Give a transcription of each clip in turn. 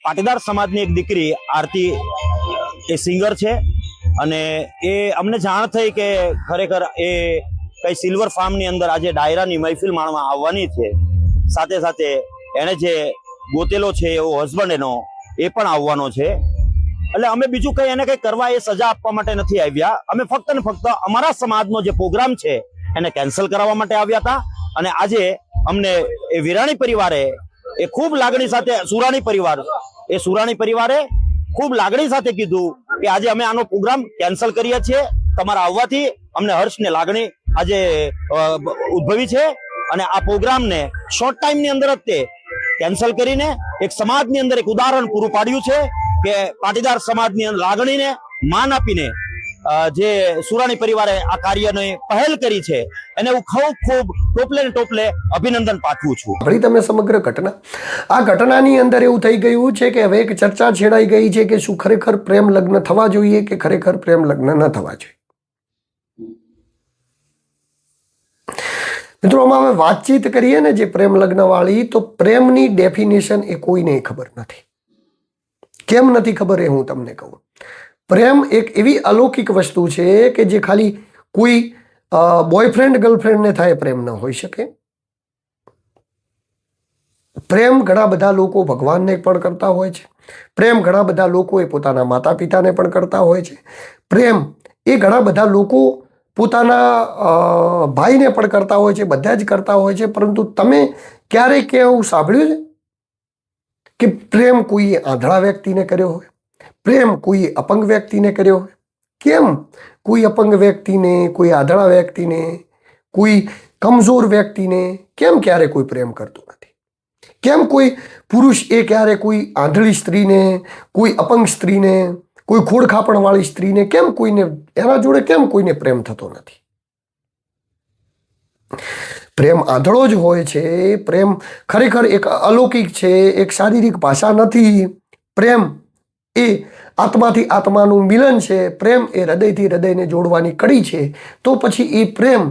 પાટીદાર સમાજની એક દીકરી આરતી એ સિંગર છે અને એ અમને જાણ થઈ કે ખરેખર એ કઈ સિલ્વર ફાર્મની અંદર આજે ડાયરાની મહેફિલ માણવા આવવાની છે. સાથે સાથે એને જે ગોતેલો છે એવો હસબન્ડ એનો એ પણ આવવાનો છે. એટલે અમે બીજું કઈ એને કઈ કરવા એ સજા આપવા માટે નથી આવ્યા. અમે ફક્ત ને ફક્ત અમારા સમાજનો જે પ્રોગ્રામ છે એને કેન્સલ કરાવવા માટે આવ્યા હતા. અને આજે અમને એ વિરાણી પરિવારે એ ખૂબ લાગણી સાથે સુરાણી પરિવારે ખૂબ લાગણી સાથે કીધું કે આજે અમે આનો પ્રોગ્રામ કેન્સલ કરીએ છીએ. તમારા આવવાથી અમને હર્ષ ને લાગણી આજે ઉદ્ભવી છે અને આ પ્રોગ્રામને શોર્ટ ટાઈમની અંદર જ તે કેન્સલ કરીને એક સમાજની અંદર એક ઉદાહરણ પૂરું પાડ્યું છે કે પાટીદાર સમાજની લાગણીને માન આપીને જે સુરાણી પરિવારે આ કાર્યની પહેલ કરી છે એને હું ખૂબ ટોપલે અભિનંદન પાઠવું છું. ભાઈ તમે સમગ્ર ઘટના આ ઘટનાની અંદર એવું થઈ ગયું છે કે હવે એક ચર્ચા છેડાઈ ગઈ છે કે શું ખરેખર પ્રેમ લગ્ન થવા જોઈએ કે ખરેખર પ્રેમ લગ્ન ન થવા જોઈએ. મિત્રો આમાં અમે વાતચીત કરીએ ને જે પ્રેમ લગ્ન વાળી, તો પ્રેમની ડેફિનેશન એ કોઈને ખબર નથી. કેમ નથી ખબર એ હું તમને કહું. પ્રેમ એક એવી અલૌકિક વસ્તુ છે કે જે ખાલી કોઈ બોયફ્રેન્ડ ગર્લફ્રેન્ડને થાય પ્રેમ ન હોઈ શકે. પ્રેમ ઘણા બધા લોકો ભગવાનને પણ કરતા હોય છે. પ્રેમ ઘણા બધા લોકો એ પોતાના માતા પિતાને પણ કરતા હોય છે. પ્રેમ એ ઘણા બધા લોકો પોતાના ભાઈને પણ કરતા હોય છે. બધા જ કરતા હોય છે. પરંતુ તમે ક્યારેક એવું સાંભળ્યું છે કે પ્રેમ કોઈએ આંધળા વ્યક્તિને કર્યો હોય, પ્રેમ કોઈ અપંગ વ્યક્તિને કર્યો હોય? કેમ કોઈ અપંગ વ્યક્તિને, કોઈ આંધળા વ્યક્તિને, કોઈ કમજોર વ્યક્તિને કેમ ક્યારે કોઈ પ્રેમ કરતું નથી? કેમ કોઈ પુરુષ એ ક્યારે કોઈ આંધળી સ્ત્રીને, કોઈ અપંગ સ્ત્રીને, કોઈ ખોડખાપણવાળી સ્ત્રીને કેમ કોઈને એના જોડે કેમ કોઈને પ્રેમ થતો નથી? પ્રેમ આંધળો જ હોય છે. પ્રેમ ખરેખર એક અલૌકિક છે, એક શારીરિક ભાષા નથી. પ્રેમ એ આત્માથી આત્માનું મિલન છે. પ્રેમ એ હૃદયથી હૃદયને જોડવાની કડી છે. તો પછી એ પ્રેમ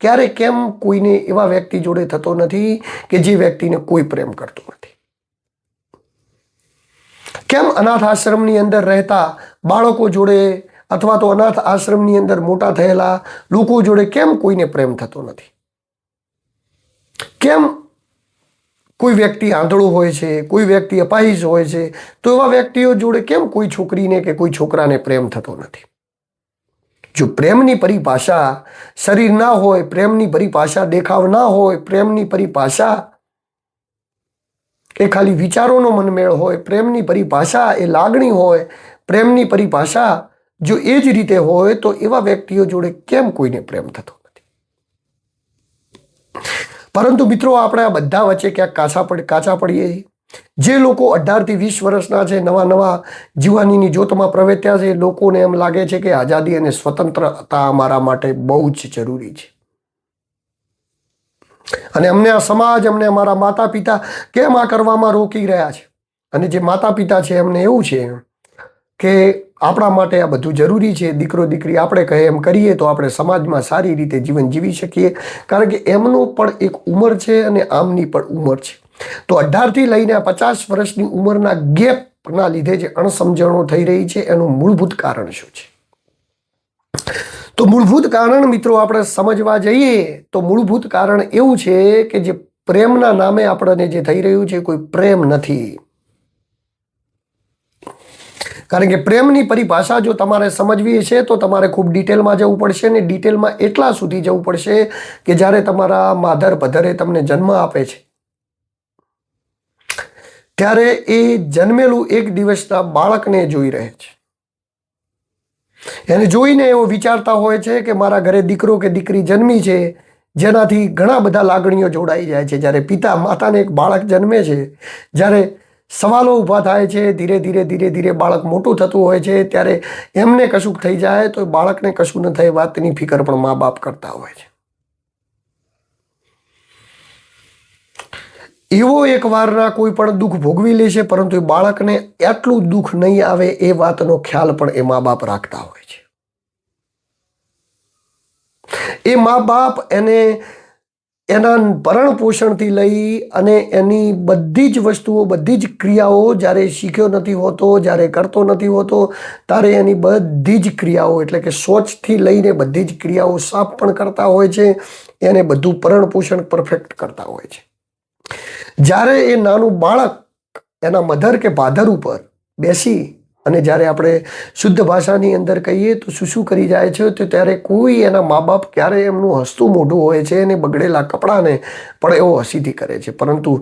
ક્યારે કેમ કોઈને એવા વ્યક્તિ જોડે થતો નથી કે જે વ્યક્તિને કોઈ પ્રેમ કરતું નથી? કેમ અનાથ આશ્રમની અંદર રહેતા બાળકો જોડે અથવા તો અનાથ આશ્રમની અંદર મોટા થયેલા લોકો જોડે કેમ કોઈને પ્રેમ થતો નથી? કેમ કોઈ વ્યક્તિ આંધળો હોય છે, કોઈ વ્યક્તિ અપાહિજ હોય છે, તો એવા વ્યક્તિઓ જોડે કેમ કોઈ છોકરીને કે કોઈ છોકરાને પ્રેમ થતો નથી? જો પ્રેમની પરિભાષા શરીર ના હોય, પ્રેમની પરિભાષા દેખાવ ના હોય, પ્રેમની પરિભાષા એ ખાલી વિચારોનો મનમેળ હોય, પ્રેમની પરિભાષા એ લાગણી હોય, પ્રેમની પરિભાષા જો એ જ રીતે હોય તો એવા વ્યક્તિઓ જોડે કેમ કોઈને પ્રેમ થતો નથી? પરંતુ મિત્રો આપણે આ બધા વચ્ચે ક્યાંક કાચા પડીએ. જે લોકો 18 થી 20 વર્ષના છે, નવા જીવાનીની જોતમાં પ્રવેત્યા છે, લોકોને એમ લાગે છે કે આઝાદી અને સ્વતંત્રતા અમારા માટે બહુ જ જરૂરી છે અને અમને આ સમાજ, અમને અમારા માતા પિતા કેમ આ કરવામાં રોકી રહ્યા છે. અને જે માતા પિતા છે એમને એવું છે કે આપણા માટે આ બધું જરૂરી છે. દીકરો દીકરી આપણે કહે એમ કરીએ તો આપણે સમાજમાં સારી રીતે જીવન જીવી શકીએ. કારણ કે એમનો પણ એક ઉંમર છે અને આમની પણ ઉંમર છે. તો 18 થી લઈને 50 વર્ષની ઉંમરના ગેપના લીધે જે અણસમજણો થઈ રહી છે એનું મૂળભૂત કારણ શું છે? તો મૂળભૂત કારણ મિત્રો આપણે સમજવા જઈએ તો મૂળભૂત કારણ એવું છે કે જે પ્રેમના નામે આપણને જે થઈ રહ્યું છે કોઈ પ્રેમ નથી. કારણ કે પ્રેમની પરિભાષા જો તમારે સમજવી છે તો તમારે ખૂબ ડિટેલમાં જવું પડશે ને ડિટેલમાં એટલા સુધી જવું પડશે કે જ્યારે તમારા માધર પધરે તમને જન્મ આપે છે ત્યારે એ જન્મેલું એક દિવસના બાળકને જોઈ રહે છે. એને જોઈને એવો વિચારતા હોય છે કે મારા ઘરે દીકરો કે દીકરી જન્મી છે, જેનાથી ઘણા બધા લાગણીઓ જોડાઈ જાય છે. જ્યારે પિતા માતાને એક બાળક જન્મે છે, જ્યારે સવાલો ઊભા થાય છે, ધીરે ધીરે બાળક મોટું થતું હોય છે, ત્યારે એમને કશુંક થઈ જાય તો બાળકને કશું ન થાય વાતની ફિકર પણ મા બાપ કરતા હોય છે. એવો એક વારના કોઈ પણ દુઃખ ભોગવી લે છે, પરંતુ એ બાળકને એટલું દુઃખ નહીં આવે એ વાતનો ખ્યાલ પણ એ મા બાપ રાખતા હોય છે. એ મા બાપ એને એના ભરણ પોષણથી લઈ અને એની બધી જ વસ્તુઓ, બધી જ ક્રિયાઓ જ્યારે શીખ્યો નથી હોતો, જ્યારે કરતો નથી હોતો, ત્યારે એની બધી જ ક્રિયાઓ એટલે કે શૌચથી લઈને બધી જ ક્રિયાઓ સાફ પણ કરતા હોય છે, એને બધું ભરણ પોષણ પરફેક્ટ કરતા હોય છે. જ્યારે એ નાનું બાળક એના મધર કે ફાધર ઉપર બેસી અને જ્યારે આપણે શુદ્ધ ભાષાની અંદર કહીએ તો શું કરી જાય છે, તો ત્યારે કોઈ એના મા બાપ ક્યારે એમનું હસતું મોઢું હોય છે અને બગડેલા કપડાને પણ એવો હસીથી કરે છે. પરંતુ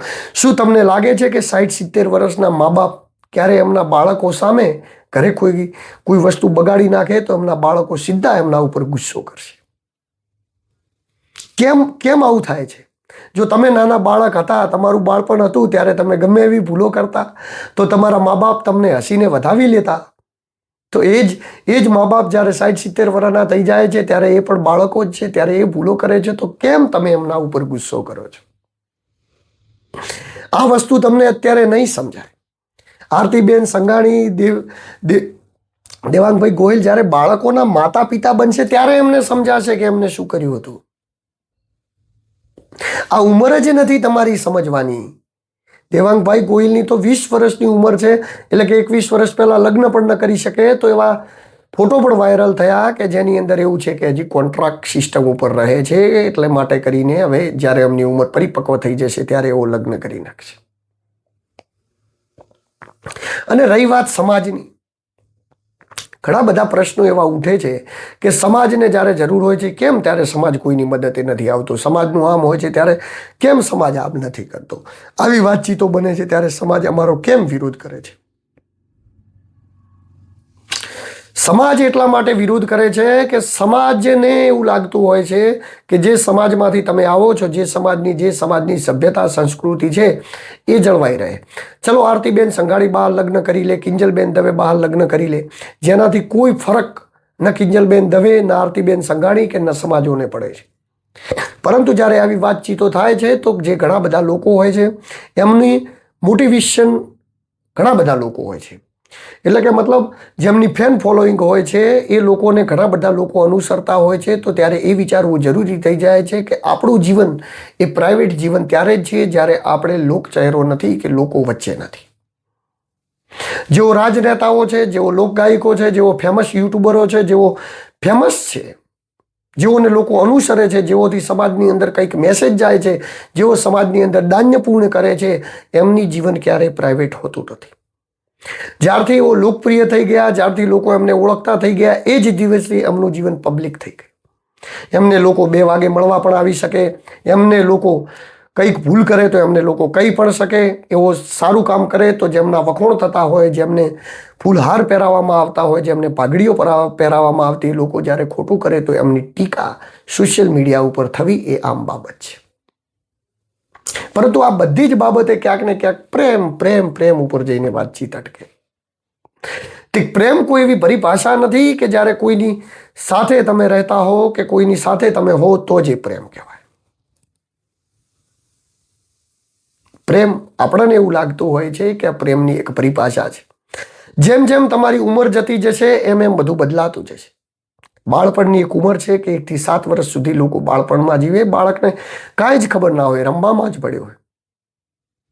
શું તમને લાગે છે કે 60-70 વર્ષના મા બાપ ક્યારે એમના બાળકો સામે ઘરે કોઈ વસ્તુ બગાડી નાખે તો એમના બાળકો સીધા એમના ઉપર ગુસ્સો કરશે? કેમ આવું થાય છે? જો તમે નાના બાળક હતા, તમારું બાળપણ હતું, ત્યારે તમે ગમે એવી ભૂલો કરતા તો તમારા મા બાપ તમને હસીને વધાવી લેતા. તો એ જ મા બાપ જ્યારે 60-70 વર્ષના થઈ જાય છે ત્યારે એ પણ બાળકો જ છે, ત્યારે એ ભૂલો કરે છે, તો કેમ તમે એમના ઉપર ગુસ્સો કરો છો? આ વસ્તુ તમને અત્યારે નહીં સમજાય. આરતીબેન સંઘાણી, દેવાંગભાઈ ગોહિલ જ્યારે બાળકોના માતા પિતા બનશે ત્યારે એમને સમજાશે કે એમને શું કર્યું હતું. આ ઉંમર જ નથી તમારી સમજવાની. દેવાંગભાઈ ગોહિલની તો 20 વર્ષની ઉંમર છે, એટલે કે 21 વર્ષ પહેલા લગ્ન પણ ન કરી શકે, તો એવા ફોટો પણ વાયરલ થયા કે જેની અંદર એવું છે કે હજી કોન્ટ્રાક્ટ સિસ્ટમ ઉપર રહે છે, એટલે માટે કરીને હવે જ્યારે એમની ઉંમર પરિપક્વ થઈ જશે ત્યારે એવો લગ્ન કરી નાખશે. અને રહી વાત સમાજની, ઘણા બધા પ્રશ્નો એવા ઉઠે છે કે સમાજને જ્યારે જરૂર હોય છે કેમ ત્યારે સમાજ કોઈની મદદે નથી આવતો, સમાજનું આમ હોય છે ત્યારે કેમ સમાજ આમ નથી કરતો, આવી વાતચીતો બને છે ત્યારે સમાજ અમારો કેમ વિરોધ કરે છે. સમાજ એટલા માટે વિરોધ કરે છે કે સમાજને એવું લાગતું હોય છે કે જે સમાજમાંથી તમે આવો છો, જે સમાજની સભ્યતા સંસ્કૃતિ છે એ જળવાઈ રહે. ચલો આરતીબેન સંઘાણી બહાર લગ્ન કરી લે, કિંજલબેન દવે બહાર લગ્ન કરી લે, જેનાથી કોઈ ફરક ન કિંજલબેન દવે, ન આરતીબેન સંઘાણી કે ન સમાજોને પડે છે. પરંતુ જ્યારે આવી વાતચીતો થાય છે તો જે ઘણા બધા લોકો હોય છે એમની મોટિવેશન ઘણા બધા લોકો હોય છે, એટલે કે મતલબ જેમની ફેન ફોલોઈંગ હોય છે એ લોકોને ઘણા બધા લોકો અનુસરતા હોય છે, તો ત્યારે એ વિચારવું જરૂરી થઈ જાય છે કે આપણું જીવન એ પ્રાઇવેટ જીવન ત્યારે જ છે જ્યારે આપણે લોકચહેરો નથી કે લોકો વચ્ચે નથી. જેઓ રાજનેતાઓ છે, જેઓ લોકગાયકો છે, જેઓ ફેમસ યુટ્યુબરો છે, જેઓ ફેમસ છે, જેઓને લોકો અનુસરે છે, જેઓથી સમાજની અંદર કંઈક મેસેજ જાય છે, જેઓ સમાજની અંદર દાન્ય પૂર્ણ કરે છે, એમની જીવન ક્યારેય પ્રાઇવેટ હોતું નથી. જ્યારથી એઓ લોકપ્રિય થઈ ગયા, જ્યારથી લોકો એમને ઓળખતા થઈ ગયા, એ જ દિવસથી એમનું જીવન પબ્લિક થઈ ગયું. એમને લોકો 2 વાગે મળવા પણ આવી શકે, એમને લોકો કંઈક ભૂલ કરે તો એમને લોકો કહી પણ શકે, એવો સારું કામ કરે તો જેમના વખોણ થતા હોય, જેમને ફૂલહાર પહેરાવવામાં આવતા હોય, જેમને પાઘડીઓ પહેરાવવામાં આવતી, લોકો જ્યારે ખોટું કરે તો એમની ટીકા સોશિયલ મીડિયા ઉપર થવી એ આમ બાબત છે. પરંતુ આ બધી જ બાબતે ક્યાંક ને ક્યાંક પ્રેમ ઉપર જઈને વાતચીત અટકે. પ્રેમ કોઈ એવી પરિભાષા નથી કે જ્યારે કોઈની સાથે તમે રહેતા હો કે કોઈની સાથે તમે હો તો જ એ પ્રેમ કહેવાય. પ્રેમ આપણને એવું લાગતું હોય છે કે આ પ્રેમની એક પરિભાષા છે. જેમ જેમ તમારી ઉંમર જતી જશે એમ બધું બદલાતું જશે. બાળપણની એક ઉંમર છે કે 1 થી 7 વર્ષ સુધી લોકો બાળપણમાં જીવે, બાળકને કાંઈ જ ખબર ના હોય, રમવામાં જ પડ્યો હોય,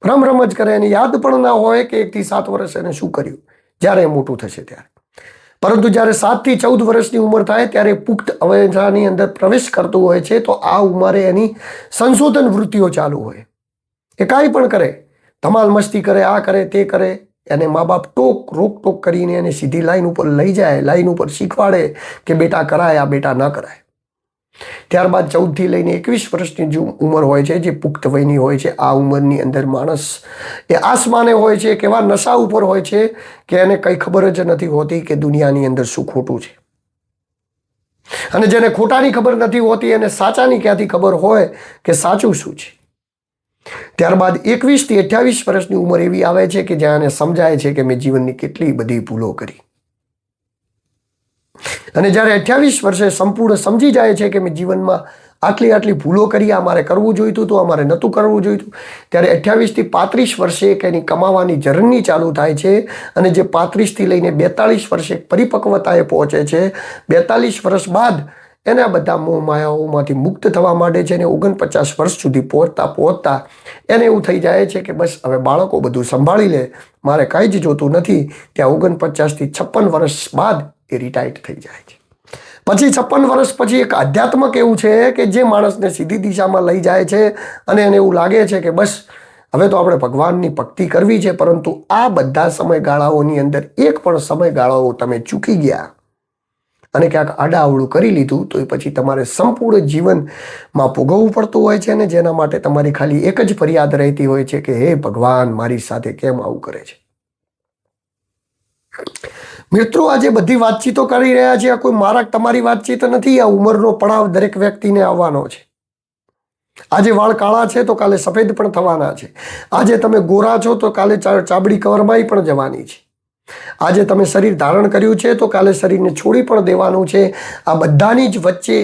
રમ જ કરે, એને યાદ પણ ના હોય કે 1 થી 7 વર્ષ એને શું કર્યું જ્યારે એ મોટું થશે ત્યારે. પરંતુ જ્યારે 7 થી 14 વર્ષની ઉંમર થાય ત્યારે પુખ્ત અવસ્થાની અંદર પ્રવેશ કરતું હોય છે, તો આ ઉંમરે એની સંશોધન વૃત્તિઓ ચાલુ હોય. એ કાંઈ પણ કરે, ધમાલ મસ્તી કરે, આ કરે તે કરે, એને મા બાપ રોકટોક કરીને એને સીધી લાઈન ઉપર લઈ જાય, લાઈન ઉપર શીખવાડે કે બેટા કરાય, આ બેટા ન કરાય. ત્યારબાદ 14 થી લઈને 21 વર્ષની જે ઉંમર હોય છે, જે પુખ્ત વયની હોય છે, આ ઉંમરની અંદર માણસ એ આસમાને હોય છે, કેવા નશા ઉપર હોય છે કે એને કંઈ ખબર જ નથી હોતી કે દુનિયાની અંદર શું ખોટું છે. અને જેને ખોટાની ખબર નથી હોતી એને સાચાની ક્યાંથી ખબર હોય કે સાચું શું છે. ત્યારબાદ 21 થી 28 વર્ષની ઉંમર એવી આવે છે કે જ્યાં એને સમજાય છે કે મેં જીવનની કેટલી બધી ભૂલો કરી. અને જ્યારે 28 વર્ષે સંપૂર્ણ સમજી જાય છે કે મેં જીવનમાં આટલી ભૂલો કરી, આ મારે કરવું જોઈતું હતું, આ મારે નહોતું કરવું જોઈતું, ત્યારે 28 થી 35 વર્ષે કે એની કમાવાની જર્ની ચાલુ થાય છે. અને જે 35 થી લઈને 42 વર્ષે પરિપક્વતાએ પહોંચે છે, 42 વર્ષ બાદ એને આ બધા મોહ માયાઓમાંથી મુક્ત થવા માંડે છે અને 49 વર્ષ સુધી પહોંચતા એને એવું થઈ જાય છે કે બસ હવે બાળકો બધું સંભાળી લે, મારે કાંઈ જ જોતું નથી. ત્યાં 49 થી 56 વર્ષ બાદ એ રિટાયર્ડ થઈ જાય છે. પછી 56 વર્ષ પછી એક આધ્યાત્મક એવું છે કે જે માણસને સીધી દિશામાં લઈ જાય છે અને એને એવું લાગે છે કે બસ હવે તો આપણે ભગવાનની ભક્તિ કરવી છે. પરંતુ આ બધા સમયગાળાઓની અંદર એક પણ સમયગાળાઓ તમે ચૂકી ગયા અને ક્યાંક આડાઅવળું કરી લીધું તો એ પછી તમારે સંપૂર્ણ જીવનમાં ભોગવવું પડતું હોય છે. અને જેના માટે તમારી ખાલી એક જ ફરિયાદ રહેતી હોય છે કે હે ભગવાન, મારી સાથે કેમ આવું કરે છે? મિત્રો, આજે બધી વાતચીતો કરી રહ્યા છે, આ કોઈ મારા તમારી વાતચીત નથી. આ ઉંમરનો પડાવ દરેક વ્યક્તિને આવવાનો છે. આજે વાળ કાળા છે તો કાલે સફેદ પણ થવાના છે. આજે તમે ગોરા છો તો કાલે ચામડી કવરમાઈ પણ જવાની છે. આજે તમે શરીર ધારણ કર્યું છે તો કાલે શરીરને છોડી પણ દેવાનું છે. આ બધાની જ વચ્ચે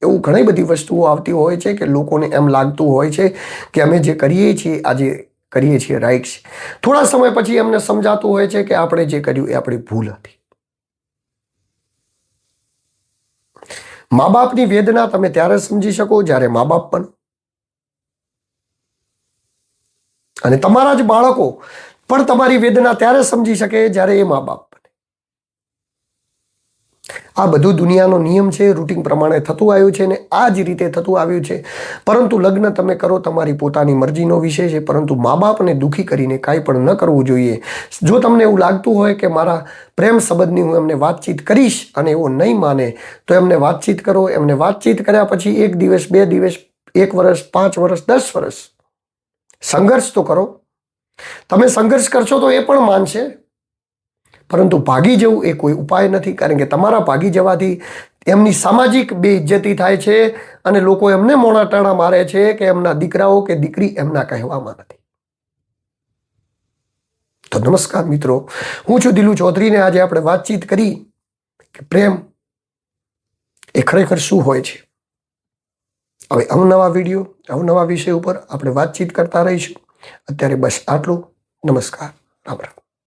એવું ઘણી બધી વસ્તુઓ આવતી હોય છે કે લોકોને એમ લાગતું હોય છે કે અમે જે કરીએ છીએ આજે કરીએ છીએ રાઈટ છે. થોડા સમય પછી એમને સમજાતું હોય છે કે આપણે જે કર્યું એ આપણી ભૂલ હતી. મા બાપની વેદના તમે ત્યારે સમજી શકો જ્યારે મા બાપ બનો. અને તમારા જ બાળકો પણ તમારી વેદના ત્યારે સમજી શકે જ્યારે એ મા બાપ બને. આ બધું દુનિયાનો નિયમ છે, રૂટીન પ્રમાણે થતું આવ્યું છે ને આ જ રીતે થતું આવ્યું છે. પરંતુ લગ્ન તમે કરો તમારી પોતાની મરજીનો વિષય છે, પરંતુ મા બાપને દુઃખી કરીને કાંઈ પણ ન કરવું જોઈએ. જો તમને એવું લાગતું હોય કે મારા પ્રેમ સંબંધની હું એમને વાતચીત કરીશ અને એવો નહીં માને તો એમને વાતચીત કરો. એમને વાતચીત કર્યા પછી 1 દિવસ 2 દિવસ 1 વર્ષ 5 વર્ષ 10 વર્ષ સંઘર્ષ તો કરો. તમે સંઘર્ષ કરશો તો એ પણ માનશે, પરંતુ ભાગી જવું એ કોઈ ઉપાય નથી. કારણ કે તમારા ભાગી જવાથી એમની સામાજિક બેઇજ્જતી થાય છે અને લોકો એમને મોણા ટાણા મારે છે કે એમના દીકરાઓ કે દીકરી એમના કહેવામાં નથી. તો નમસ્કાર મિત્રો, હું છું દિલુ ચૌધરી ને આજે આપણે વાતચીત કરી કે પ્રેમ એ ખરેખર શું હોય છે. હવે અવનવા વિડીયો અવનવા વિષય ઉપર આપણે વાતચીત કરતા રહીશું. અત્યારે બસ આટલું. નમસ્કાર, રામ રામ.